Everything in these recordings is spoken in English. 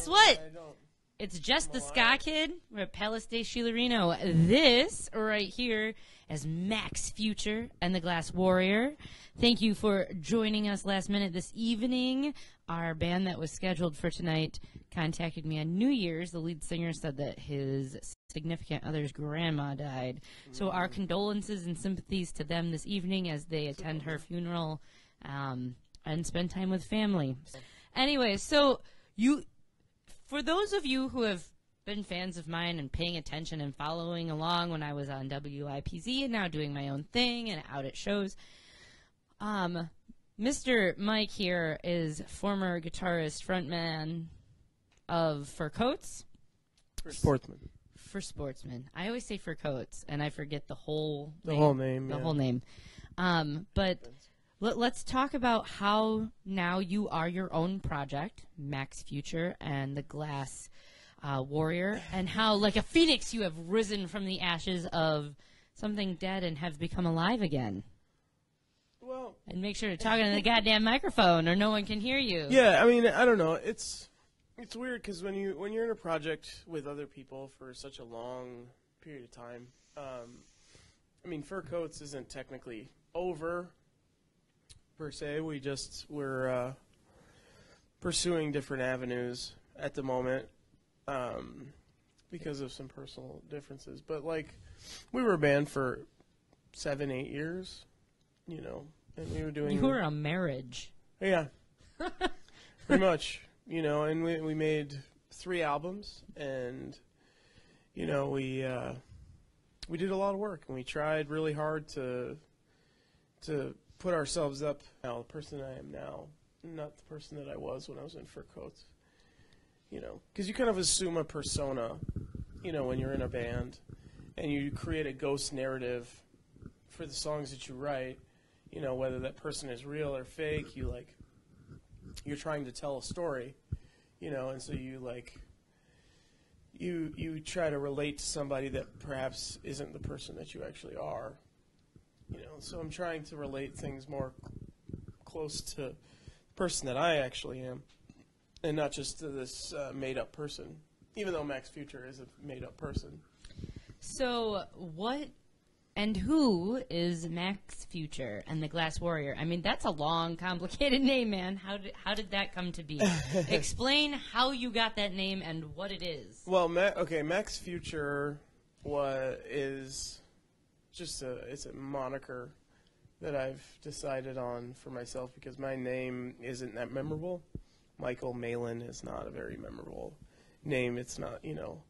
guess what? I don't. It's Jess the Ska Kid. We're at Palace de Chilarino. This right here is Max Future and the Glass Warrior. Thank you for joining us last minute this evening. Our band that was scheduled for tonight contacted me on New Year's. The lead singer said that his significant other's grandma died. So our condolences and sympathies to them this evening as they attend her funeral and spend time with family. Anyway, so for those of you who have been fans of mine and paying attention and following along when I was on WIPZ and now doing my own thing and out at shows, Mr. Mike here is former guitarist, frontman of For Coats. For Sportsman. For Sportsman. I always say For Coats, and I forget the whole name. The whole name. But let's talk about how now you are your own project, Max Future and the Glass Warrior, and how, like a phoenix, you have risen from the ashes of something dead and have become alive again. Well, and make sure to talk into the goddamn microphone, or no one can hear you. Yeah, I mean, I don't know. It's weird because when you're in a project with other people for such a long period of time, I mean, Fur Coats isn't technically over per se. We're pursuing different avenues at the moment because of some personal differences. But like, we were a band for 7-8 years. You know, and we were doing... You were a marriage. Yeah. Pretty much. You know, and we made 3 albums, and, you know, we did a lot of work, and we tried really hard to put ourselves up. Now, the person I am now, not the person that I was when I was in Fur Coats. You know, because you kind of assume a persona, you know, when you're in a band, and you create a ghost narrative for the songs that you write. You know, whether that person is real or fake, you're trying to tell a story, you know, and so you try to relate to somebody that perhaps isn't the person that you actually are, you know. So I'm trying to relate things more close to the person that I actually am, and not just to this made-up person, even though Max Future is a made-up person. So what... And who is Max Future and the Glass Warrior? I mean, that's a long, complicated name, man. How did that come to be? Explain how you got that name and what it is. Well, Max Future is just it's a moniker that I've decided on for myself because my name isn't that memorable. Michael Malin is not a very memorable name. It's not, you know,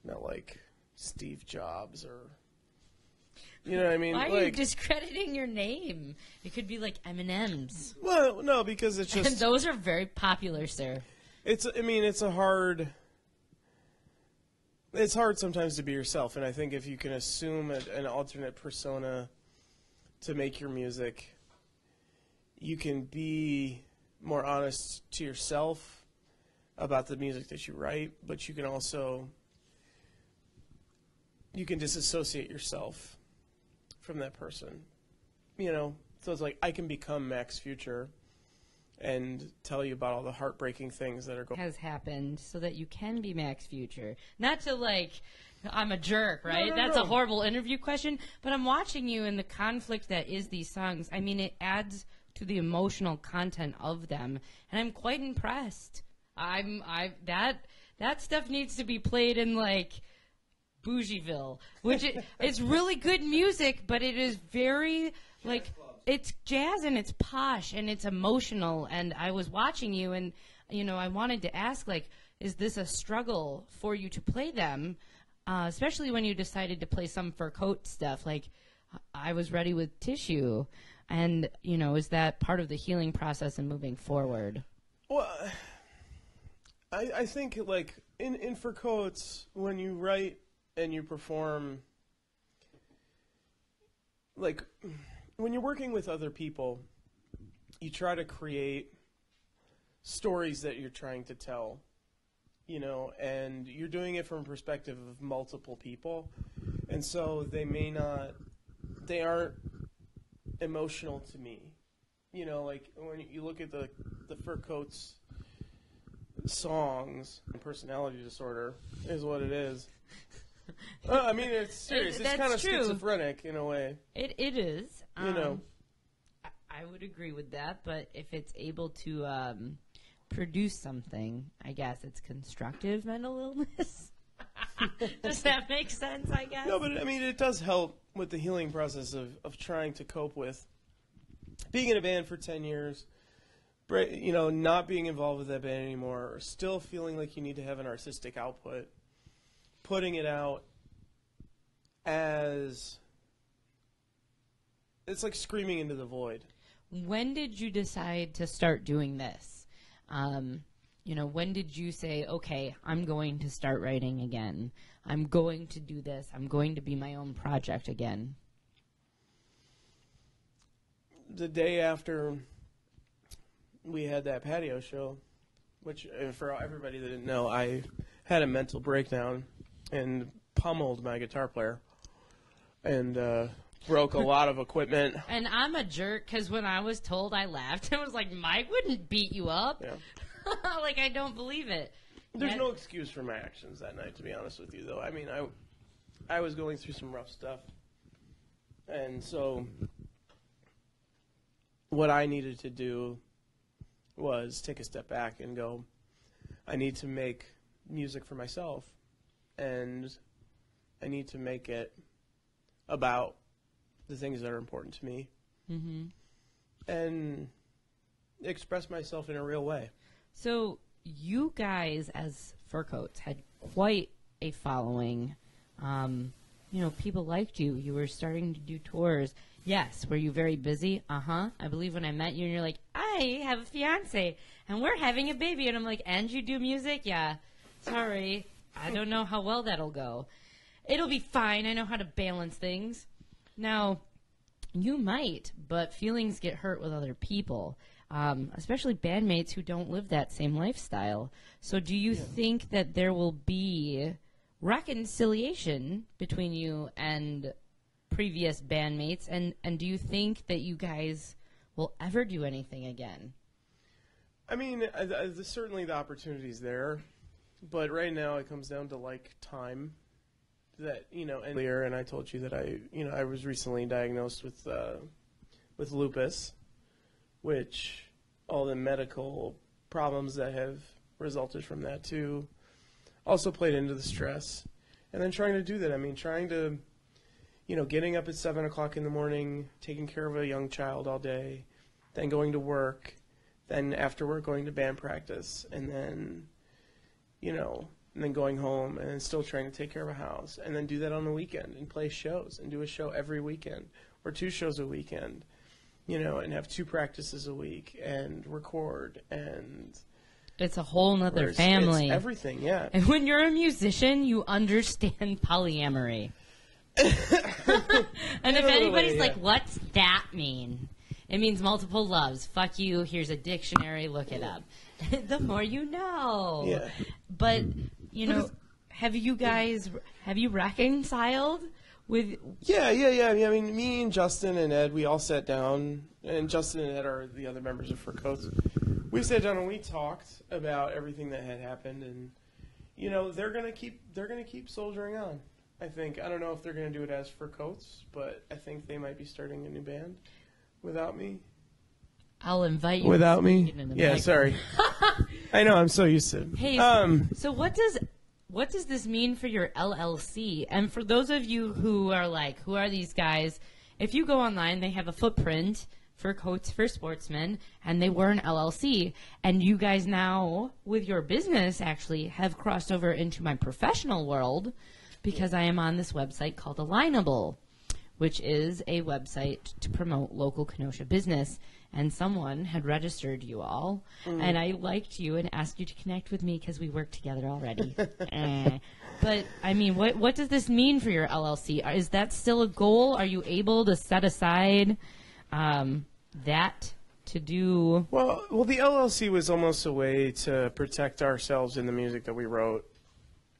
not like Steve Jobs or... You know what I mean? Why are you discrediting your name? It could be like M&M's. Well, no, because it's just... And those are very popular, sir. It's hard sometimes to be yourself, and I think if you can assume an alternate persona to make your music, you can be more honest to yourself about the music that you write, but you can also... You can disassociate yourself from that person, you know. So it's like I can become Max Future and tell you about all the heartbreaking things that are going has happened so that you can be Max Future. Not to like I'm a jerk, right? No. That's a horrible interview question, but I'm watching you and the conflict that is these songs. I mean, it adds to the emotional content of them, and I'm quite impressed. That stuff needs to be played in like Bougieville, which it's really good music, but it is very like it's jazz and it's posh and it's emotional. And I was watching you, and you know, I wanted to ask, like, is this a struggle for you to play them, especially when you decided to play some Fur Coat stuff? Like, I was ready with Tissue, and you know, is that part of the healing process and moving forward? Well, I think like in Fur Coats, when you write and you perform, like, when you're working with other people, you try to create stories that you're trying to tell, you know, and you're doing it from a perspective of multiple people, and so they aren't emotional to me, you know, like, when you look at the Fur Coats songs and personality disorder is what it is. I mean, it's serious. It's kind of schizophrenic in a way. It is. You know. I would agree with that, but if it's able to produce something, I guess it's constructive mental illness. Does that make sense, I guess? No, but I mean, it does help with the healing process of trying to cope with being in a band for 10 years, you know, not being involved with that band anymore, or still feeling like you need to have an artistic output, putting it out as... It's like screaming into the void. When did you decide to start doing this? You know, when did you say, okay, I'm going to start writing again. I'm going to do this. I'm going to be my own project again. The day after we had that patio show, which for everybody that didn't know, I had a mental breakdown and pummeled my guitar player and broke a lot of equipment. And I'm a jerk because when I was told, I laughed. I was like, Mike wouldn't beat you up. Yeah. Like, I don't believe it. There's no excuse for my actions that night, to be honest with you, though. I mean, I was going through some rough stuff. And so what I needed to do was take a step back and go, I need to make music for myself. And I need to make it about the things that are important to me. Mm-hmm. And express myself in a real way. So you guys, as Fur Coats, had quite a following. You know, people liked you. You were starting to do tours. Yes. Were you very busy? Uh-huh. I believe when I met you and you're like, I have a fiance and we're having a baby. And I'm like, and you do music? Yeah. Sorry. I don't know how well that'll go. It'll be fine. I know how to balance things. Now, you might, but feelings get hurt with other people. Especially bandmates who don't live that same lifestyle. So do you think that there will be reconciliation between you and previous bandmates? And do you think that you guys will ever do anything again? I mean, certainly the opportunity's there. But right now it comes down to, like, time. That, you know, and I told you that I was recently diagnosed with lupus, which all the medical problems that have resulted from that too also played into the stress. And then trying to do that, I mean, trying to, you know, getting up at 7 o'clock in the morning, taking care of a young child all day, then going to work, then after work going to band practice, and then, you know, and then going home and then still trying to take care of a house, and then do that on the weekend and play shows and do a show every weekend or 2 shows a weekend, you know, and have 2 practices a week and record. And it's a whole nother family. It's everything, yeah. And when you're a musician, you understand polyamory. And if anybody's like, what's that mean? It means multiple loves. Fuck you. Here's a dictionary. Look it up. The more you know. Yeah. But, you know, have you reconciled with... Yeah. I mean, me and Justin and Ed, we all sat down, and Justin and Ed are the other members of Fur Coats. We sat down and we talked about everything that had happened, and, you know, they're gonna keep soldiering on. I think. I don't know if they're gonna do it as Fur Coats, but I think they might be starting a new band without me. I'll invite you. Without me? Yeah, sorry. I know, I'm so used to it. Hey, so what does this mean for your LLC? And for those of you who are like, who are these guys? If you go online, they have a footprint for Coats for Sportsmen, and they were an LLC. And you guys now, with your business, actually have crossed over into my professional world because I am on this website called Alignable, which is a website to promote local Kenosha business. And someone had registered you all, and I liked you and asked you to connect with me because we work together already. But, I mean, what does this mean for your LLC? Is that still a goal? Are you able to set aside that to do? Well, the LLC was almost a way to protect ourselves in the music that we wrote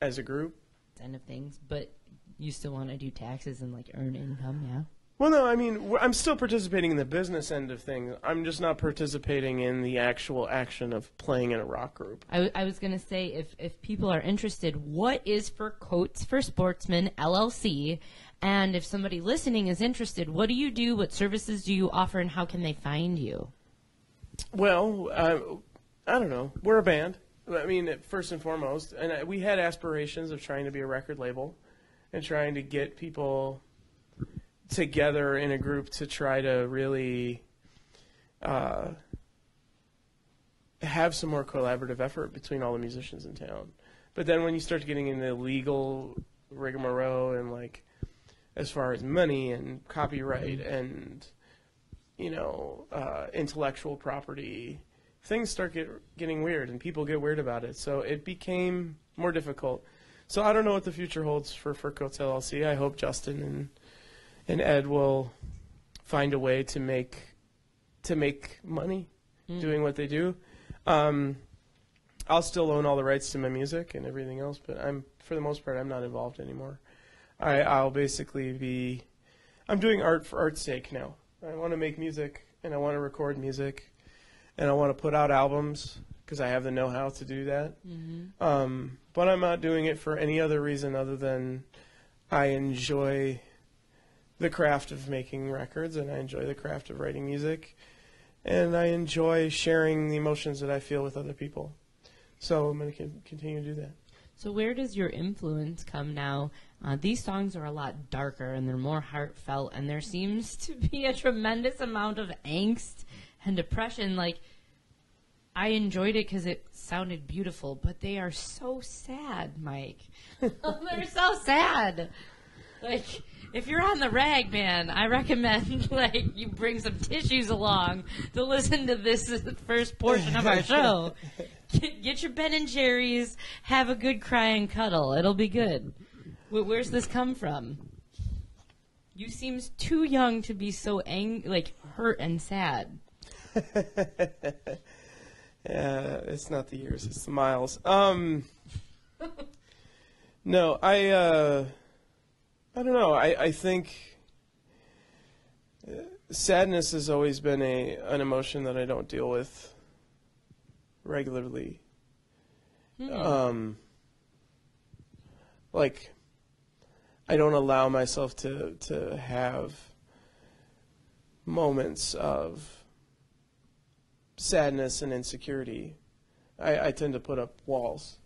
as a group. End of things, but you still want to do taxes and, like, earn income, yeah? Well, no, I mean, I'm still participating in the business end of things. I'm just not participating in the actual action of playing in a rock group. I was going to say, if people are interested, what is for Coats for Sportsmen LLC? And if somebody listening is interested, what do you do? What services do you offer? And how can they find you? Well, I don't know. We're a band. I mean, first and foremost. And we had aspirations of trying to be a record label and trying to get people together in a group to try to really have some more collaborative effort between all the musicians in town. But then when you start getting into legal rigmarole and like as far as money and copyright and intellectual property, things start getting weird and people get weird about it. So it became more difficult. So I don't know what the future holds for Coat LLC. I hope Justin and Ed will find a way to make money doing what they do. I'll still own all the rights to my music and everything else, but for the most part, I'm not involved anymore. I'll basically I'm doing art for art's sake now. I want to make music, and I want to record music, and I want to put out albums because I have the know-how to do that. Mm-hmm. But I'm not doing it for any other reason other than I enjoy the craft of making records, and I enjoy the craft of writing music, and I enjoy sharing the emotions that I feel with other people. So I'm going to continue to do that. So where does your influence come now? These songs are a lot darker, and they're more heartfelt, and there seems to be a tremendous amount of angst and depression. Like, I enjoyed it because it sounded beautiful, but they are so sad, Mike. They're so sad. Like, if you're on the rag, man, I recommend you bring some tissues along to listen to this first portion of our show. Get your Ben and Jerry's, have a good cry and cuddle. It'll be good. Where's this come from? You seem too young to be so hurt and sad. Yeah, it's not the years, it's the miles. No, I don't know. I think sadness has always been an emotion that I don't deal with regularly. I don't allow myself to have moments of sadness and insecurity. I tend to put up walls,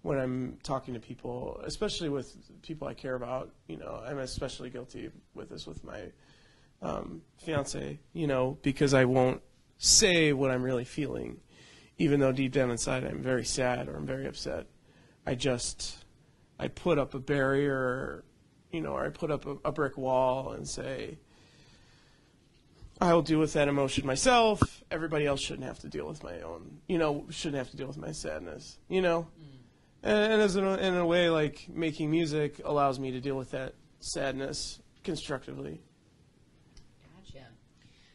when I'm talking to people, especially with people I care about. I'm especially guilty with this with my fiance, because I won't say what I'm really feeling, even though deep down inside I'm very sad or I'm very upset. I put up a barrier, or I put up a brick wall and say, I'll deal with that emotion myself. Everybody else shouldn't have to deal with my own, shouldn't have to deal with my sadness, And in a way, making music allows me to deal with that sadness constructively. Gotcha.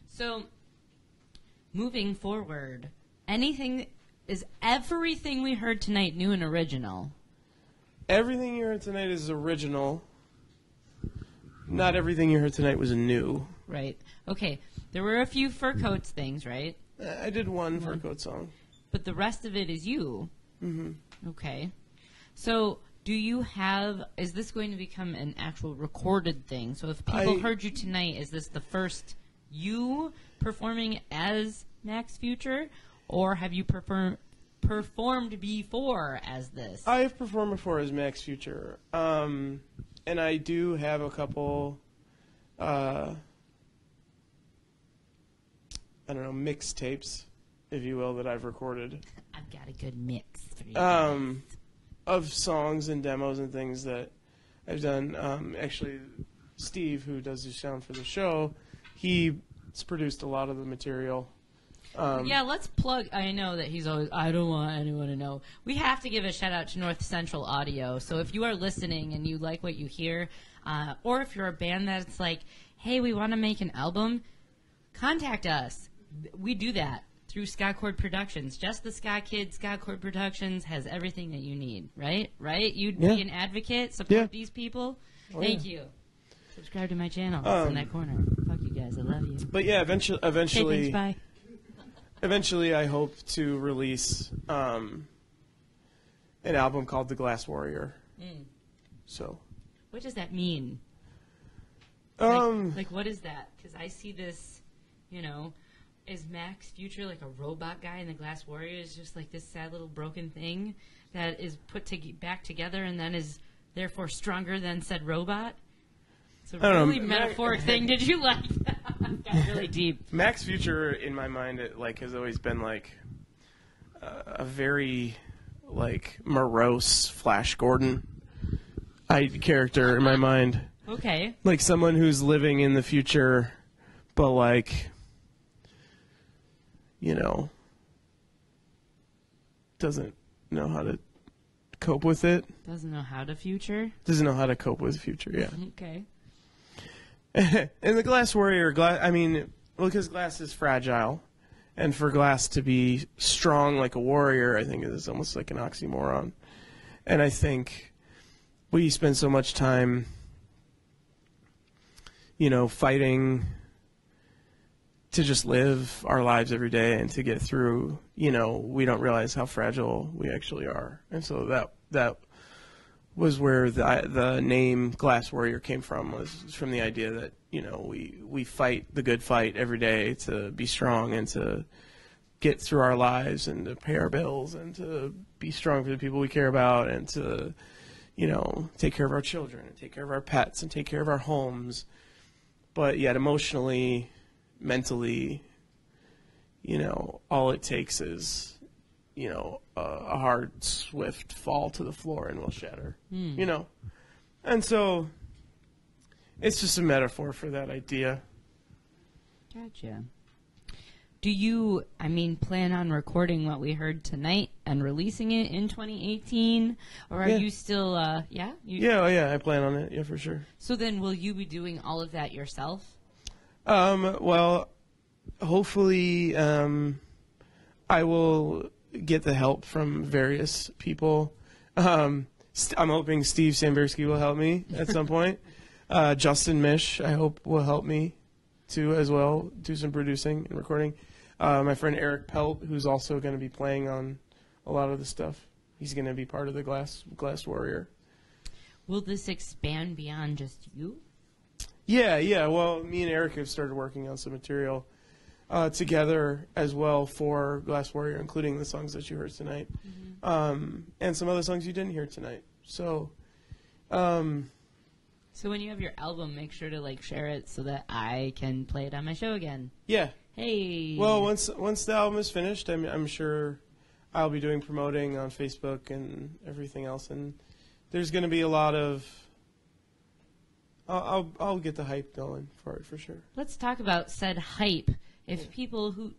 So, moving forward, is everything we heard tonight new and original? Everything you heard tonight is original. Not everything you heard tonight was new. Right. Okay. There were a few Fur Coats things, right? I did one Fur Coat song. But the rest of it is you. Mm-hmm. Okay. So, is this going to become an actual recorded thing? So if people heard you tonight, is this the first you performing as Max Future? Or have you performed before as this? I've performed before as Max Future. And I do have a couple, mixtapes, if you will, that I've recorded. I've got a good mix for you. Of songs and demos and things that I've done. Actually, Steve, who does the sound for the show, he's produced a lot of the material. Let's plug. I know that he's always, I don't want anyone to know. We have to give a shout out to North Central Audio. So if you are listening and you like what you hear, or if you're a band that's like, hey, we want to make an album, contact us. We do that through Ska Productions. Jess the Ska Kid, Ska Productions has everything that you need, right? Right? You'd be an advocate, support these people. Thank you. So Subscribe to my channel. It's in that corner. Fuck you guys. I love you. But yeah, eventually, Okay, thanks, bye. eventually, I hope to release an album called The Glass Warrior. So, what does that mean? Like what is that? Because I see this, is Max Future like a robot guy, and the Glass Warrior is just like this sad little broken thing that is put back together and then is therefore stronger than said robot? It's a really metaphoric thing. Did you like that? Got really deep. Max Future, in my mind, has always been like a very morose Flash Gordon character in my mind. Okay. Like someone who's living in the future, but doesn't know how to cope with it. Doesn't know how to future? Doesn't know how to cope with the future, yeah. Okay. And the Glass Warrior, because Glass is fragile, and for Glass to be strong like a warrior, I think is almost like an oxymoron. And I think we spend so much time, fighting to just live our lives every day and to get through, we don't realize how fragile we actually are. And so that was where the name Glass Warrior came from, was from the idea that, we fight the good fight every day to be strong and to get through our lives and to pay our bills and to be strong for the people we care about and to, take care of our children and take care of our pets and take care of our homes. But yet emotionally, mentally, all it takes is, a hard, swift fall to the floor and we'll shatter, And so it's just a metaphor for that idea. Gotcha. Do you, plan on recording what we heard tonight and releasing it in 2018? Or are you still, Yeah, I plan on it, for sure. So then will you be doing all of that yourself? Well, hopefully, I will get the help from various people. I'm hoping Steve Sambersky will help me at some point. Justin Mish, I hope, will help me too as well, do some producing and recording. My friend Eric Pelt, who's also going to be playing on a lot of the stuff. He's going to be part of the Glass Warrior. Will this expand beyond just you? Yeah. Well, me and Eric have started working on some material together as well for Glass Warrior, including the songs that you heard tonight, and some other songs you didn't hear tonight. So, so when you have your album, make sure to share it so that I can play it on my show again. Yeah. Hey. Well, once the album is finished, I'm sure I'll be doing promoting on Facebook and everything else, and there's going to be a lot of. I'll get the hype going for it for sure. Let's talk about said hype. If people who,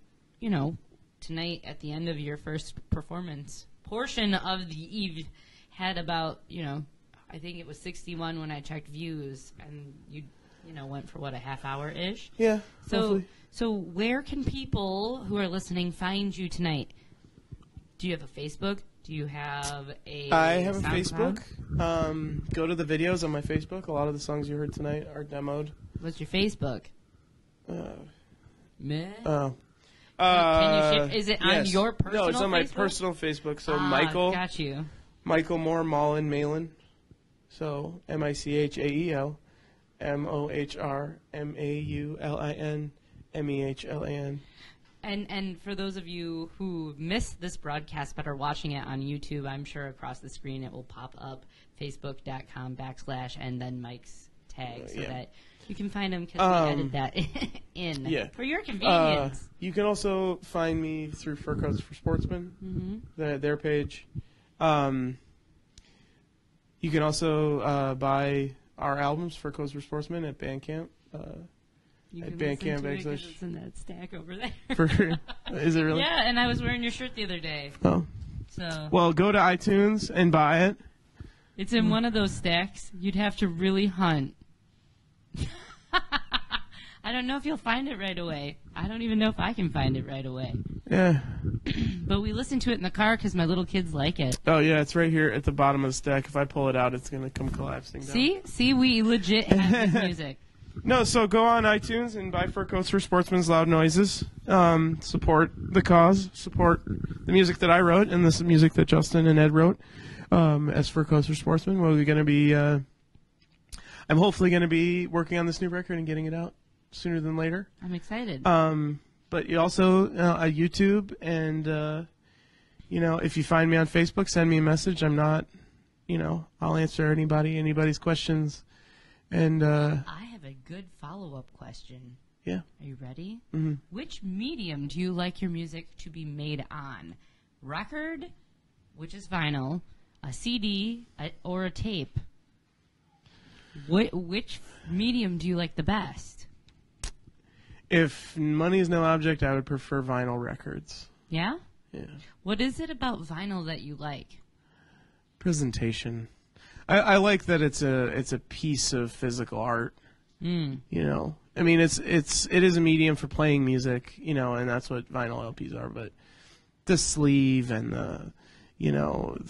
tonight at the end of your first performance portion of the eve had about, I think it was 61 when I checked views, and you went for a half hour ish. Yeah. Hopefully. So where can people who are listening find you tonight? Do you have a Facebook? Do you have a I have SoundCloud? a Facebook. Go to the videos on my Facebook. A lot of the songs you heard tonight are demoed. What's your Facebook? Meh. Oh. Can you share? Is it on your personal No, it's on my Facebook? personal Facebook. So Michael. Got you. Michael Moore Malin. So MICHAEL MOHRMAULIN MEHLAN. And for those of you who missed this broadcast but are watching it on YouTube, I'm sure across the screen it will pop up facebook.com/ and then Mike's tag so that you can find him because we edited that in for your convenience. You can also find me through Fur Coats for Sportsmen, their page. You can also buy our albums, Fur Coats for Sportsmen, at Bandcamp. At Bandcamp, it's in that stack over there. Is it really? Yeah, and I was wearing your shirt the other day. Oh. So. Well, go to iTunes and buy it. It's in one of those stacks. You'd have to really hunt. I don't know if you'll find it right away. I don't even know if I can find it right away. Yeah. But we listen to it in the car because my little kids like it. Oh, yeah, it's right here at the bottom of the stack. If I pull it out, it's going to come collapsing down. See, we legit have this music. No, so go on iTunes and buy Fur Coats for Sportsmen's Loud Noises. Support the cause. Support the music that I wrote and the music that Justin and Ed wrote. As Fur Coats for Sportsmen, we're going to be... I'm hopefully going to be working on this new record and getting it out sooner than later. I'm excited. But you also YouTube and if you find me on Facebook, send me a message. I'm not, I'll answer anybody's questions. And I have a good follow-up question. Yeah. Are you ready? Mm-hmm. Which medium do you like your music to be made on? Record, which is vinyl, a CD, or a tape? Which medium do you like the best? If money is no object, I would prefer vinyl records. Yeah? Yeah. What is it about vinyl that you like? Presentation. I like that it's a piece of physical art. Mm. I mean it is a medium for playing music, and that's what vinyl LPs are, but the sleeve and the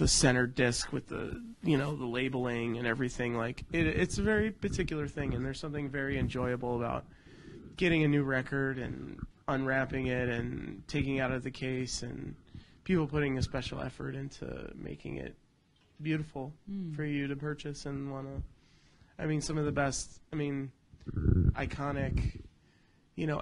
center disc with the the labeling and everything, like it's a very particular thing, and there's something very enjoyable about getting a new record and unwrapping it and taking it out of the case, and people putting a special effort into making it beautiful for you to purchase and want to. Some of the best, iconic,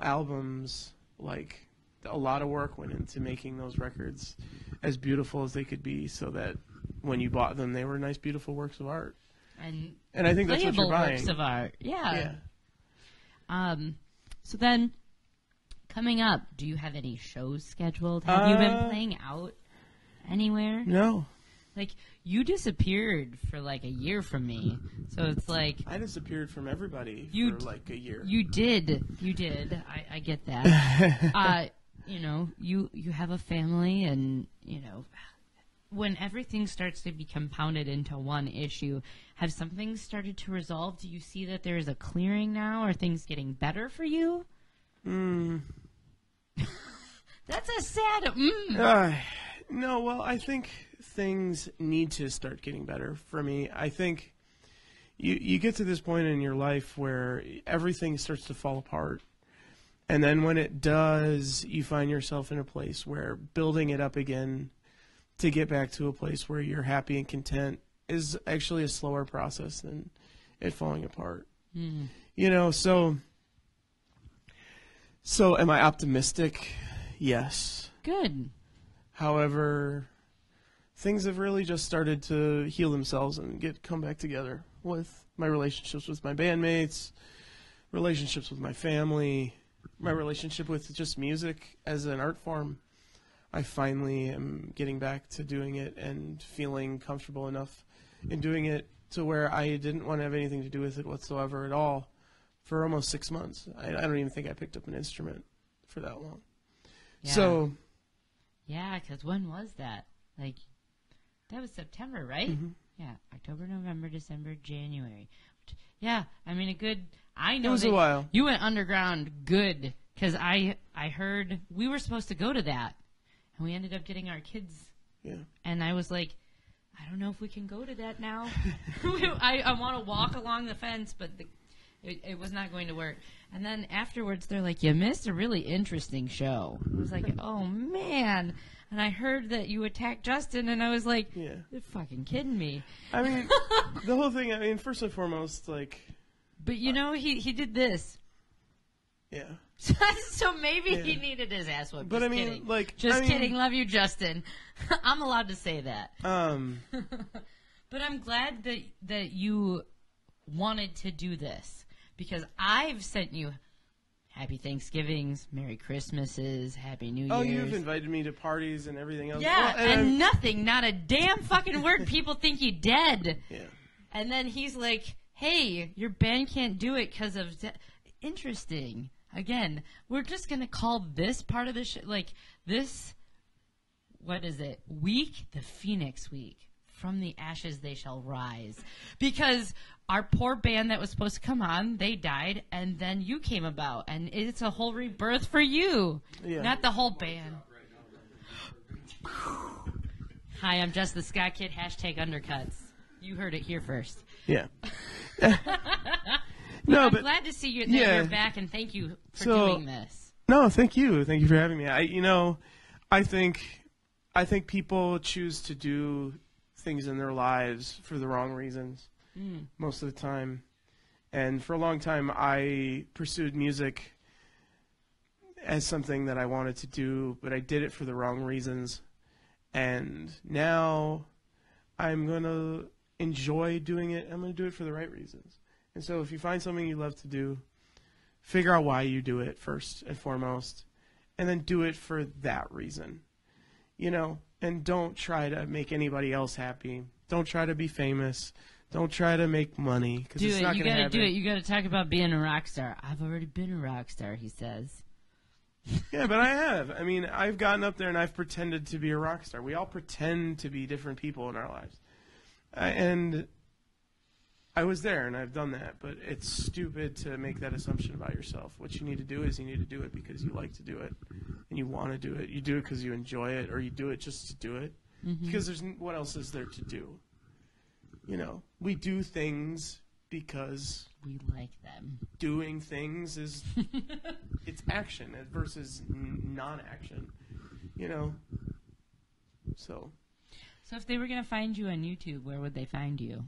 albums, like a lot of work went into making those records as beautiful as they could be, so that when you bought them, they were nice, beautiful works of art. And I think that's what you're buying. Works of art, yeah. So then, coming up, do you have any shows scheduled? Have you been playing out anywhere? No. Like, you disappeared for like a year from me, so it's like... I disappeared from everybody for like a year. You did. I get that. You have a family, and, when everything starts to be compounded into one issue, have some things started to resolve? Do you see that there is a clearing now? Are things getting better for you? That's a sad... No, well, I think things need to start getting better for me. I think you get to this point in your life where everything starts to fall apart. And then when it does, you find yourself in a place where building it up again to get back to a place where you're happy and content is actually a slower process than it falling apart. So am I optimistic? Yes. Good. However, things have really just started to heal themselves and come back together with my relationships with my bandmates, relationships with my family, my relationship with just music as an art form. I finally am getting back to doing it and feeling comfortable enough in doing it to where I didn't want to have anything to do with it whatsoever at all for almost 6 months. I don't even think I picked up an instrument for that long. Yeah. So... Yeah, because when was that? Like, that was September, right? Mm-hmm. Yeah, October, November, December, January. Yeah, a good... I know it was a while. You went underground good, because I heard we were supposed to go to that, and we ended up getting our kids. Yeah. And I was like, I don't know if we can go to that now. I want to walk along the fence, but it was not going to work. And then afterwards, they're like, you missed a really interesting show. I was like, oh, man. And I heard that you attacked Justin, and I was like, yeah. You're fucking kidding me. The whole thing, first and foremost, like... But, he did this. Yeah. So maybe he needed his ass whipped. But Just kidding. Just kidding. Love you, Justin. I'm allowed to say that. But I'm glad that you wanted to do this, because I've sent you Happy Thanksgivings, Merry Christmases, Happy New Year's. Oh, you've invited me to parties and everything else. Yeah, and nothing, not a damn fucking word. People think you dead. Yeah. And then he's like, hey, your band can't do it because of... Interesting. Again, we're just going to call this part of the this, what is it, week, the Phoenix Week. from the ashes they shall rise. Because our poor band that was supposed to come on, they died, and then you came about, and it's a whole rebirth for you, not the whole band. Hi, I'm Jess the Ska Kid, #undercuts. You heard it here first. Yeah. No, I'm glad to see you that you're back, and thank you for doing this. No, thank you. Thank you for having me. I think people choose to do things in their lives for the wrong reasons most of the time. And for a long time, I pursued music as something that I wanted to do, but I did it for the wrong reasons. And now I'm going to enjoy doing it. I'm going to do it for the right reasons. And so if you find something you love to do, figure out why you do it first and foremost, and then do it for that reason. And don't try to make anybody else happy. Don't try to be famous. Don't try to make money, because it's not going to happen. Do it. You got to talk about being a rock star. I've already been a rock star, he says. Yeah, but I have. I mean, I've gotten up there and I've pretended to be a rock star. We all pretend to be different people in our lives. And I was there and I've done that, but it's stupid to make that assumption about yourself. What you need to do is you need to do it because you like to do it and you want to do it. You do it because you enjoy it, or you do it just to do it. Because what else is there to do? We do things because we like them. Doing things is it's action versus non-action. So if they were going to find you on YouTube, where would they find you?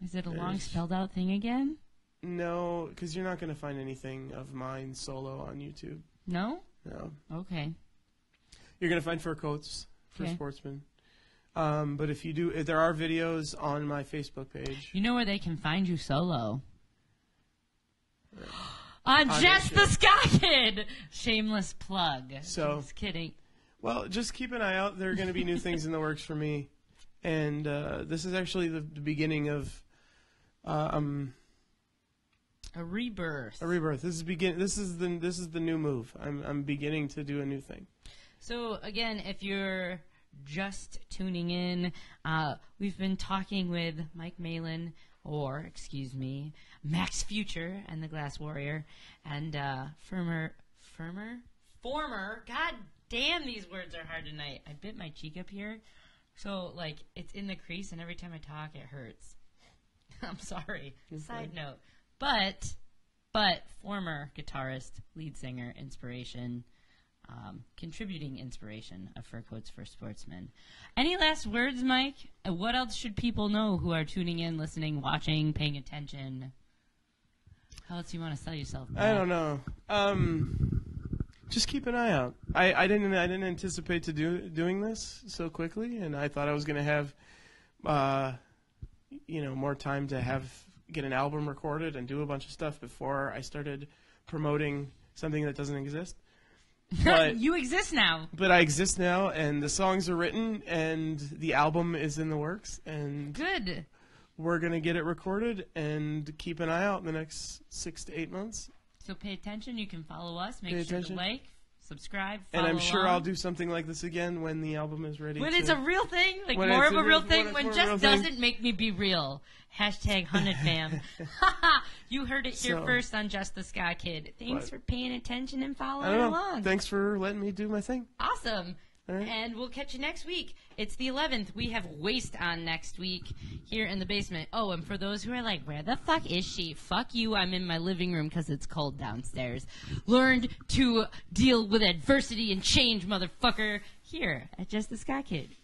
Is it a long spelled out thing again? No, because you're not going to find anything of mine solo on YouTube. No? No. Okay. You're going to find fur coats for sportsmen. But if you do, there are videos on my Facebook page. You know where they can find you solo? On Jess the Ska Kid! Shameless plug. So, just kidding. Well, just keep an eye out. There are going to be new things in the works for me. And this is actually the beginning of a rebirth. A rebirth. This is the new move. I'm beginning to do a new thing. So again, if you're just tuning in, we've been talking with Mike Malin, Max Future and the Glass Warrior, and former. God damn, these words are hard tonight. I bit my cheek up here. So, it's in the crease, and every time I talk, it hurts. I'm sorry. Okay. Side note. But former guitarist, lead singer, inspiration, contributing inspiration of Fur Coats for Sportsmen. Any last words, Mike? What else should people know who are tuning in, listening, watching, paying attention? How else do you want to sell yourself, Matt? I don't know. Just keep an eye out. I didn't anticipate doing this so quickly, and I thought I was going to have, more time to get an album recorded and do a bunch of stuff before I started promoting something that doesn't exist. But you exist now. But I exist now, and the songs are written, and the album is in the works, and good. We're going to get it recorded and keep an eye out in the next 6 to 8 months. So pay attention. You can follow us. Make sure to like, subscribe, follow and I'm sure along. I'll do something like this again when the album is ready. When it's a real thing, more of a real thing. When Jess doesn't make me be real. #100fam. You heard it here first on Jess the Ska Kid. Thanks for paying attention and following along. Thanks for letting me do my thing. Awesome. Right. And we'll catch you next week. It's the 11th. We have Waste on next week here in the basement. Oh, and for those who are like, where the fuck is she? Fuck you. I'm in my living room because it's cold downstairs. Learned to deal with adversity and change, motherfucker, here at Jess the Ska Kid.